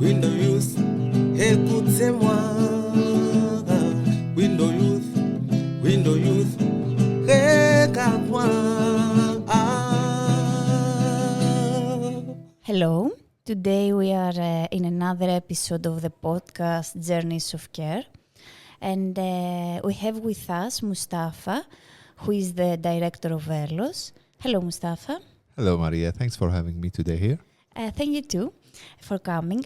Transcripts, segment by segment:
Window Youth, écoutez-moi. Window Youth, Window Youth, regarde-moi. Hello, today we are in another episode of the podcast Journeys of Care, and we have with us Mustafa, who is the director of Velos. Hello, Mustafa. Hello, Maria. Thanks for having me today here. Thank you too for coming.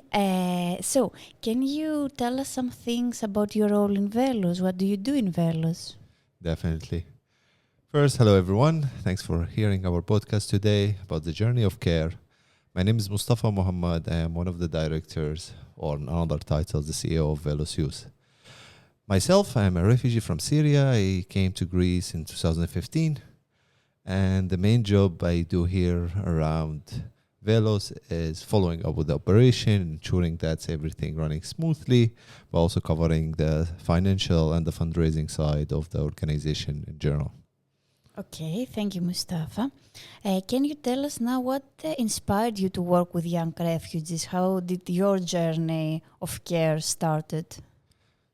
So, can you tell us some things about your role in Velos? What do you do in Velos? Definitely. First, hello, everyone. Thanks for hearing our podcast today about the journey of care. My name is Mustafa Muhammad. I am one of the directors, or in another title, the CEO of Velos Youth. Myself, I am a refugee from Syria. I came to Greece in 2015. And the main job I do here around Velos is following up with the operation, ensuring that's everything running smoothly, but also covering the financial and the fundraising side of the organization in general. Okay, thank you, Mustafa. Can you tell us now what inspired you to work with young refugees? How did your journey of care started?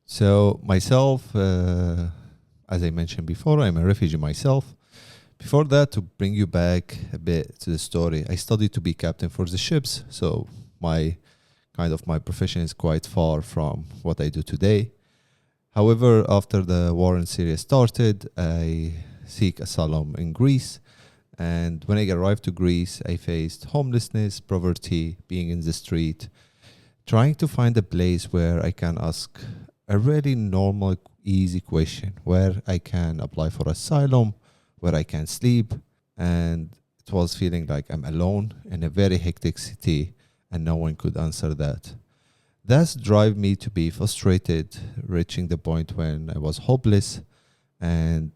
So myself, as I mentioned before, I'm a refugee myself. Before that, to bring you back a bit to the story, I studied to be captain for the ships. So my profession is quite far from what I do today. However, after the war in Syria started, I seek asylum in Greece. And when I arrived to Greece, I faced homelessness, poverty, being in the street, trying to find a place where I can ask a really normal, easy question, where I can apply for asylum, where I can sleep, and it was feeling like I'm alone in a very hectic city and no one could answer that. That's drive me to be frustrated, reaching the point when I was hopeless, and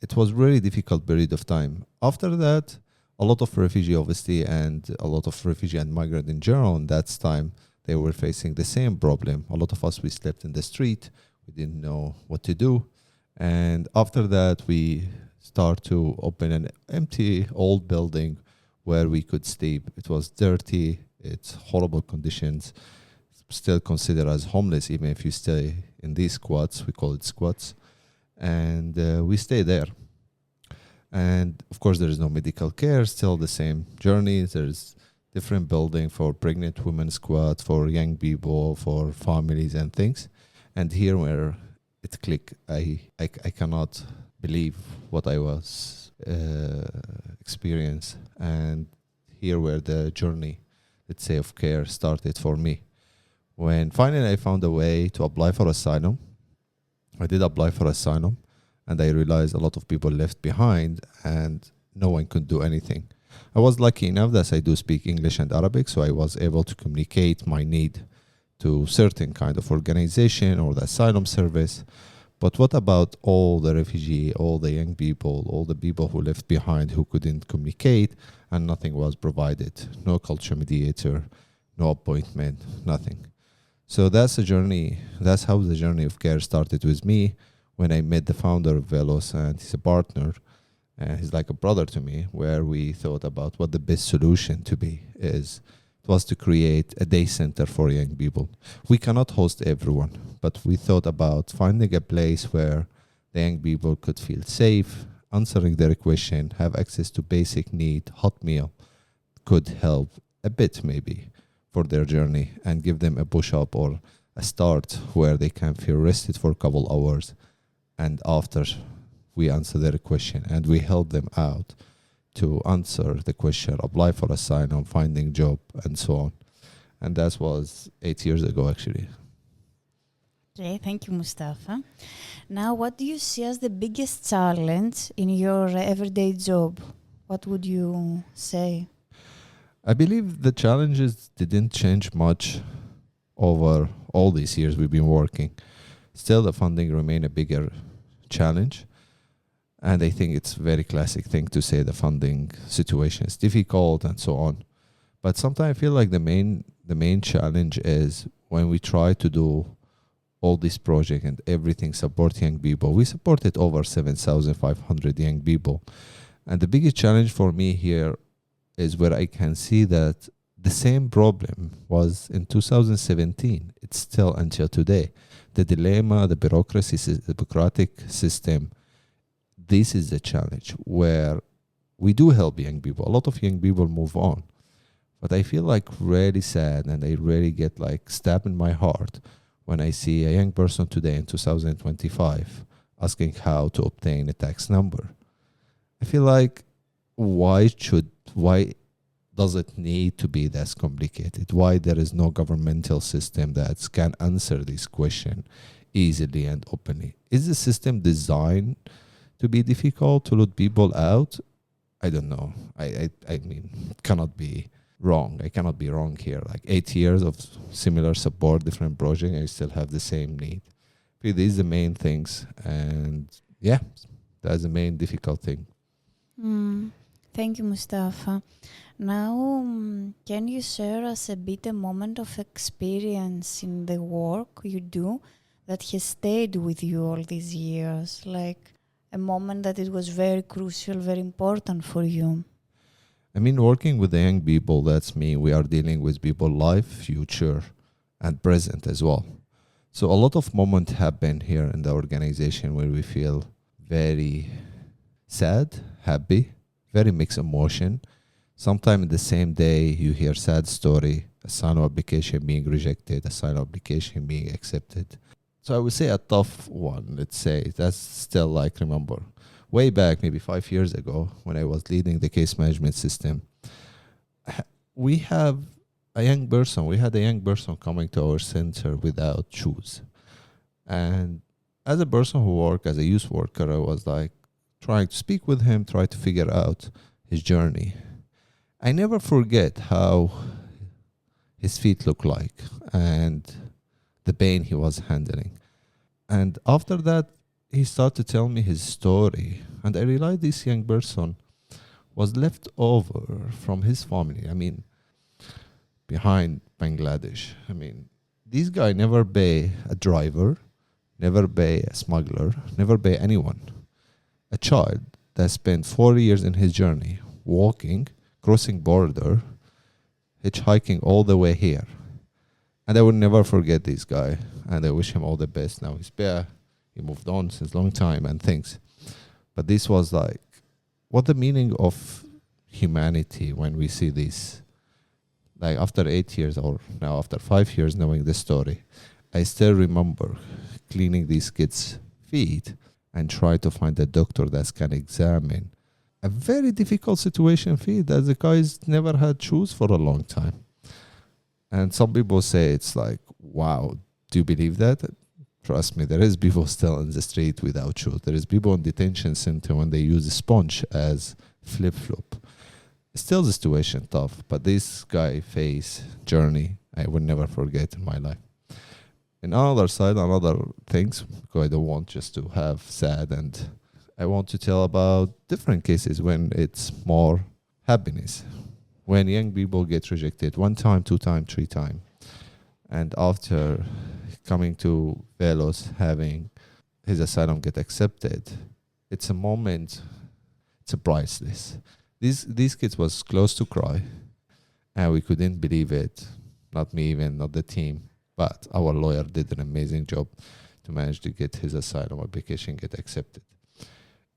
it was really difficult period of time. After that, a lot of refugee obviously and a lot of refugee and migrant in general in that time, they were facing the same problem. A lot of us, we slept in the street, we didn't know what to do. And after that, we start to open an empty old building where we could sleep. It was dirty, it's horrible conditions, still considered as homeless even if you stay in these squats, we call it squats. And we stay there. And of course there is no medical care, still the same journey. There's different building for pregnant women squat, for young people, for families and things. And here where it clicked, I cannot believe what I was experienced, and here where the journey, let's say, of care started for me. When finally I found a way to apply for asylum, I did apply for asylum, and I realized a lot of people left behind and no one could do anything. I was lucky enough that I do speak English and Arabic, so I was able to communicate my need to certain kind of organization or the asylum service. But what about all the refugee, all the young people, all the people who left behind who couldn't communicate and nothing was provided? No culture mediator, no appointment, nothing. So that's the journey. That's how the journey of care started with me when I met the founder of Velos, and he's a partner. And he's like a brother to me, where we thought about what the best solution to be is. It was to create a day center for young people. We cannot host everyone, but we thought about finding a place where the young people could feel safe, answering their question, have access to basic need, hot meal, could help a bit maybe for their journey and give them a push up or a start where they can feel rested for a couple hours. And after we answer their question and we help them out to answer the question, apply for asylum, finding job, and so on. And that was 8 years ago, actually. Okay, thank you, Mustafa. Now, what do you see as the biggest challenge in your everyday job? What would you say? I believe the challenges didn't change much over all these years we've been working. Still, the funding remain a bigger challenge. And I think it's a very classic thing to say the funding situation is difficult and so on. But sometimes I feel like the main challenge is when we try to do all this project and everything support young people. We supported over 7,500 young people. And the biggest challenge for me here is where I can see that the same problem was in 2017. It's still until today. The dilemma, the the bureaucratic system, this is the challenge where we do help young people. A lot of young people move on. But I feel like really sad, and I really get like stabbed in my heart when I see a young person today in 2025 asking how to obtain a tax number. I feel like why does it need to be this complicated? Why there is no governmental system that can answer this question easily and openly? Is the system designed to be difficult, to let people out? I don't know. I mean, it cannot be wrong. I cannot be wrong here. Like 8 years of similar support, different project, I still have the same need. These are the main things, and yeah, that's the main difficult thing. Thank you, Mustafa. Now, can you share us a bit a moment of experience in the work you do that has stayed with you all these years? Like a moment that it was very crucial, very important for you. I mean, working with the young people, that's me. We are dealing with people life, future, and present as well. So a lot of moments happen here in the organization where we feel very sad, happy, very mixed emotion. Sometimes in the same day, you hear sad story, asylum application being rejected, asylum application being accepted. So I would say a tough one, let's say. That's still like, remember, way back, maybe 5 years ago, when I was leading the case management system, we had a young person coming to our center without shoes. And as a person who worked as a youth worker, I was like trying to speak with him, try to figure out his journey. I never forget how his feet look like and the pain he was handling. And after that, he started to tell me his story. And I realized this young person was left over from his family. I mean, behind Bangladesh. I mean, this guy never pay a driver, never pay a smuggler, never pay anyone. A child that spent 4 years in his journey, walking, crossing border, hitchhiking all the way here. And I will never forget this guy. And I wish him all the best. Now he's back. He moved on since a long time and things. But this was like, what the meaning of humanity when we see this? Like after 8 years or now after 5 years knowing this story, I still remember cleaning these kids' feet and try to find a doctor that can examine a very difficult situation feet that the guys never had shoes for a long time. And some people say it's like, wow, do you believe that? Trust me, there is people still in the street without shoes. There is people in detention center when they use a sponge as flip-flop. Still the situation tough, but this guy face journey I will never forget in my life. In another side, another things, because I don't want just to have sad, and I want to tell about different cases when it's more happiness. When young people get rejected 1 time, 2 time, 3 time, and after coming to Velos, having his asylum get accepted, it's a moment, it's a priceless. These kids was close to cry, and we couldn't believe it. Not me even, not the team, but our lawyer did an amazing job to manage to get his asylum application get accepted.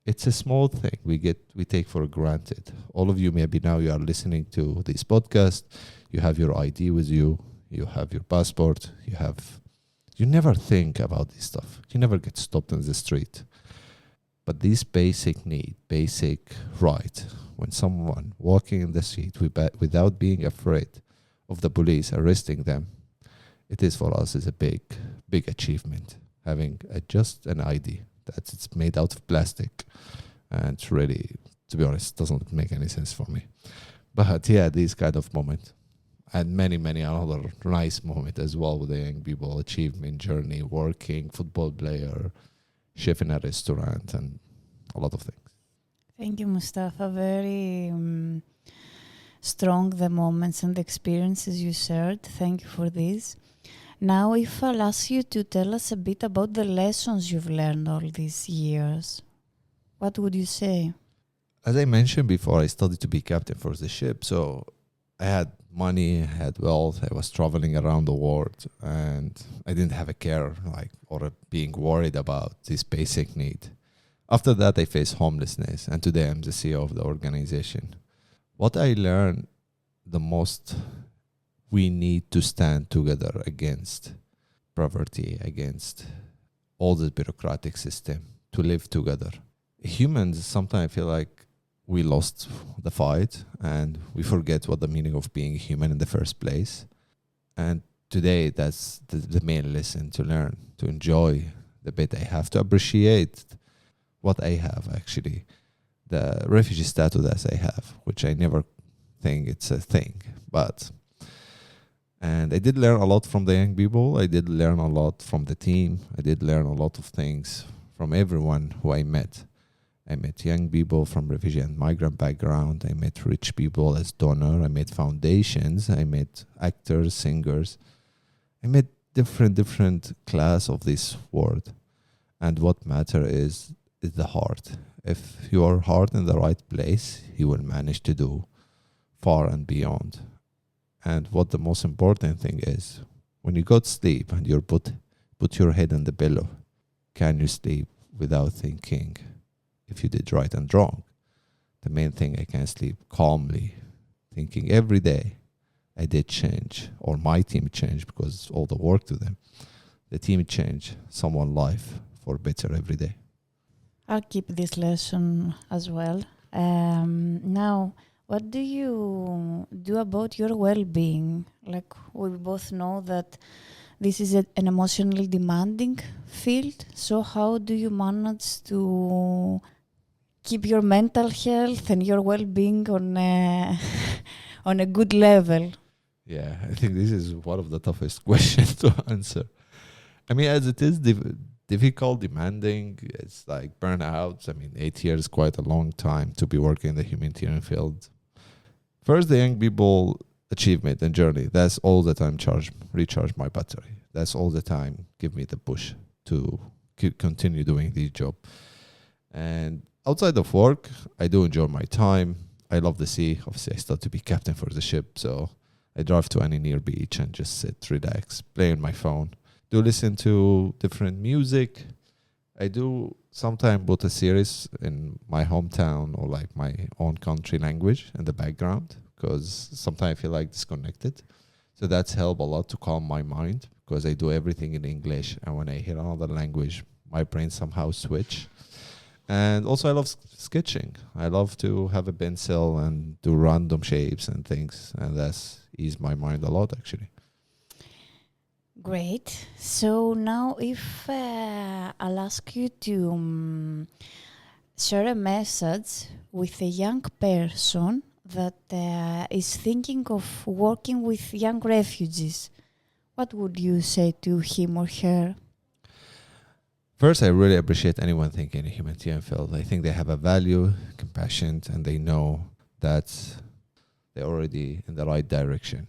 It's a small thing we take for granted. All of you, maybe now you are listening to this podcast, you have your ID with you, you have your passport, you never think about this stuff. You never get stopped in the street. But this basic need, basic right, when someone walking in the street without being afraid of the police arresting them, it is for us is a big, big achievement. Having just an ID that it's made out of plastic, and it's really, to be honest, doesn't make any sense for me. But yeah, this kind of moment, and many, many other nice moment as well with the young people, achievement journey, working, football player, chef in a restaurant, and a lot of things. Thank you, Mustafa. Very strong the moments and the experiences you shared. Thank you for this. Now, if I'll ask you to tell us a bit about the lessons you've learned all these years, what would you say? As I mentioned before, I studied to be captain for the ship, so I had money, I had wealth, I was traveling around the world, and I didn't have a care being worried about this basic need. After that, I faced homelessness, and today I'm the CEO of the organization. What I learned the most, we need to stand together against poverty, against all the bureaucratic system, to live together. Humans sometimes feel like we lost the fight and we forget what the meaning of being human in the first place. And today, that's the main lesson to learn, to enjoy the bit I have, to appreciate what I have, actually. The refugee status as I have, which I never think it's a thing. And I did learn a lot from the young people. I did learn a lot from the team. I did learn a lot of things from everyone who I met. I met young people from refugee and migrant background. I met rich people as donor. I met foundations. I met actors, singers. I met different class of this world. And what matter is the heart. If your heart in the right place, you will manage to do far and beyond. And what the most important thing is, when you go to sleep and you put your head on the pillow, can you sleep without thinking if you did right and wrong? The main thing, I can sleep calmly, thinking every day I did change, or my team changed, because all the work to them. The team changed someone's life for better every day. I'll keep this lesson as well. Now, what do you do about your well-being? Like, we both know that this is an emotionally demanding field. So how do you manage to keep your mental health and your well-being on a good level? Yeah, I think this is one of the toughest questions to answer. I mean, as it is difficult, demanding, it's like burnout. I mean, 8 years is quite a long time to be working in the humanitarian field. First, the young people achievement and journey. That's all the time recharge my battery. That's all the time give me the push to continue doing this job. And outside of work, I do enjoy my time. I love the sea. Obviously, I start to be captain for the ship, so I drive to any near beach and just sit, relax, play on my phone. Do listen to different music. I do sometimes put a series in my hometown or like my own country language in the background, because sometimes I feel like disconnected. So that's helped a lot to calm my mind, because I do everything in English, and when I hear another language, my brain somehow switch. And also I love sketching. I love to have a pencil and do random shapes and things, and that's eased my mind a lot, actually. Great. So now if I'll ask you to share a message with a young person that is thinking of working with young refugees, what would you say to him or her? First, I really appreciate anyone thinking in humanitarian field. I think they have a value, compassion, and they know that they're already in the right direction.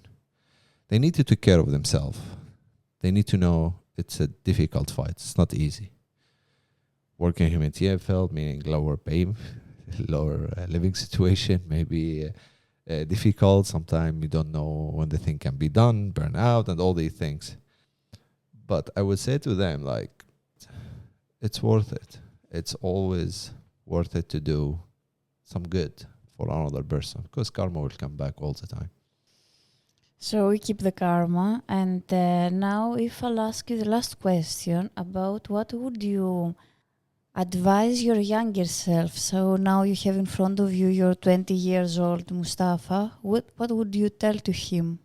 They need to take care of themselves. They need to know it's a difficult fight. It's not easy. Working in humanitarian field, meaning lower pay, lower living situation, maybe difficult. Sometimes you don't know when the thing can be done, burn out, and all these things. But I would say to them, like, it's worth it. It's always worth it to do some good for another person, because karma will come back all the time. So we keep the karma. And now if I'll ask you the last question about what would you advise your younger self? So now you have in front of you your 20 years old Mustafa. What would you tell to him?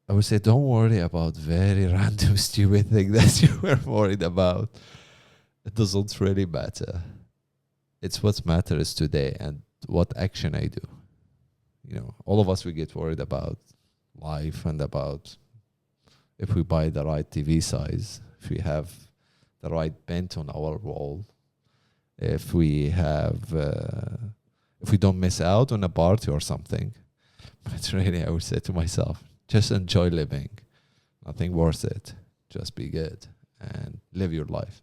I would say don't worry about very random stupid thing that you were worried about. It doesn't really matter. It's what matters today and what action I do. You know, all of us, we get worried about life and about if we buy the right TV size, if we have the right paint on our wall, if we don't miss out on a party or something. But really, I would say to myself, just enjoy living. Nothing worth it. Just be good and live your life.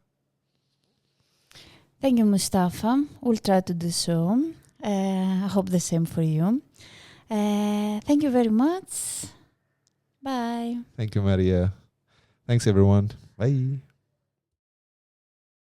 Thank you, Mustafa. We'll try to do so. I hope the same for you. Thank you very much. Bye. Thank you, Maria. Thanks, everyone. Bye.